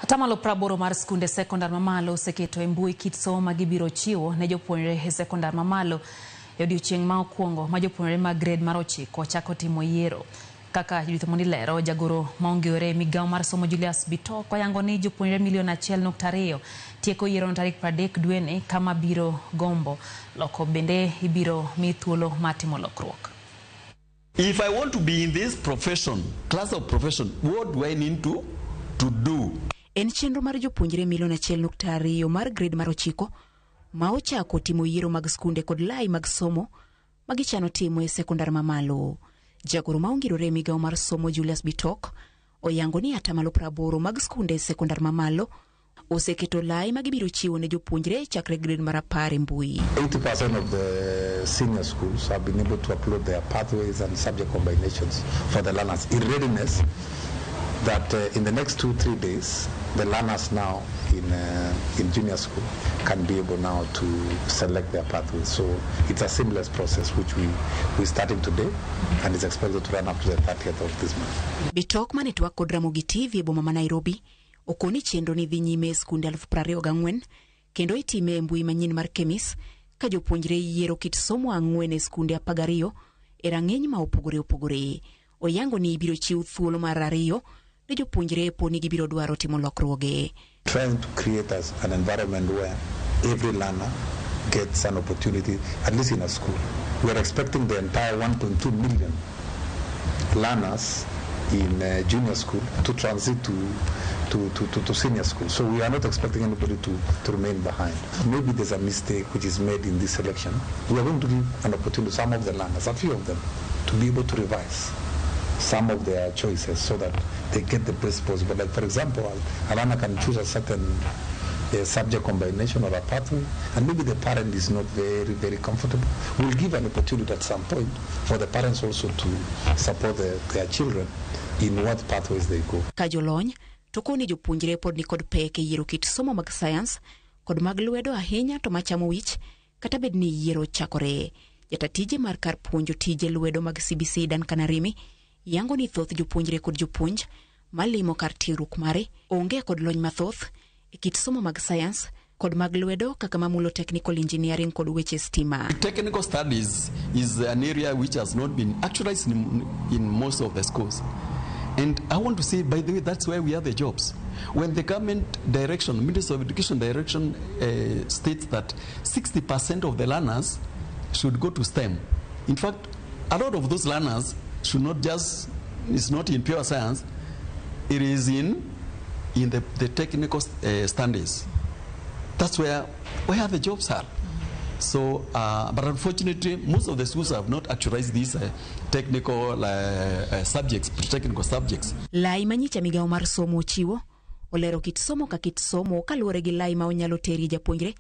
Atamalo praboro mar skunde sekondar mamalo oseketo e mbui kit somo ma gibiro chiwo ne jopuonjre e sekondar mamalo e odiechieng' ma okwongo ma jopuonjre mag gred mar 9 chako timo yiero. Kaka Judith Mondilero, jagoro maongewore migawo mar somo Julius Bitok oyango ni jopuonjre 1.2 tieko yiero no tarik 30 dweni kama biro gombo loko bende ibiro mi thuolo matimo lokruok. If I want to be in this profession, class of profession, what do I need to do? En chenro mar jopuonjre 1.2 mar gred mar 9 ma ochako timo yiero mag skunde kod lai mag somo magichano timo e sekondar mamalo. Jagoro maongirore migawo mar somo Julius Bitok oyango ni atamalo 80 mag skunde sekondar mamalo oseketo lai magibiro chiwo ne jopuonjre chakre gred mar 10 mbui. 80% of the senior schools have been able to upload their pathways and subject combinations for the learners in readiness that in the next 2-3 days the learners now in junior school can be able now to select their pathways. So it's a seamless process which we're starting today and is expected to run up to the 30th of this month. Bitok manetwa kod Ramogi TV e boma ma Nairobi okoni chenro ni dhi nyime e skunde 24,000 kendo itime e mbui manyien mar Kemis ka jopuonjre yiero kit somo 4 e skunde 12 e rang'eny ma opogore. Oyango ni ibiro chiw thuolo mar 2 ne jopuonjre poni gibiro dwaro timo lokruoge. Trying to create an environment where every learner gets an opportunity, at least in a school. We are expecting the entire 1.2 million learners in junior school to transit to senior school. So we are not expecting anybody to remain behind. Maybe there's a mistake which is made in this selection. We are going to give an opportunity to some of the learners, a few of them, to be able to revise some of their choices so that they get the best possible. Like for example, a learner can choose a certain subject combination or a pathway, and maybe the parent is not very comfortable. We'll give an opportunity at some point for the parents also to support their children in what pathways they go. Kajolony tokoni jopuonjre pod ni kod pek e yiero kit somo mag science kod mag lwedo ahinya to machamo wich kata bed ni yiero chakore. Jatatije mar kar puonjo tije lwedo mag CBC Dan Kanarimi yango ni thoth jopuonjre kod jopuonj malimo kar tiegruok mare onge kod lony mathoth e kit somo mag science kod mag lwedo kaka mamulo technical engineering kod weche stima. Technical studies is an area which has not been actualized in most of the schools. And I want to say, by the way, that's where we have the jobs. When the government direction, Ministry of Education direction states that 60% of the learners should go to STEM. In fact, a lot of those learners should not just, it's not in pure science, it is in the technical studies. That's where the jobs are. So, but unfortunately, most of the schools have not actualized these technical subjects, technical subjects. Lai manyicha migawo mar somo chiwo olero kit somo ka kit somo kaluwore gi lai ma onyalo teri japuonjre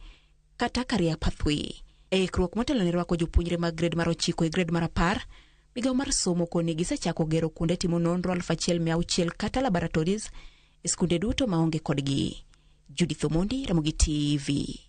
kata career pathway. E ikruok motelo ne rwako jopuonjre mag gred mar 9 e gred mar 10, migawo mar somo koni gisechako gero kuonde timo nonro 1,600 kata laboratories e skunde duto maonge kodgi. Judith Omondi, Ramogi TV.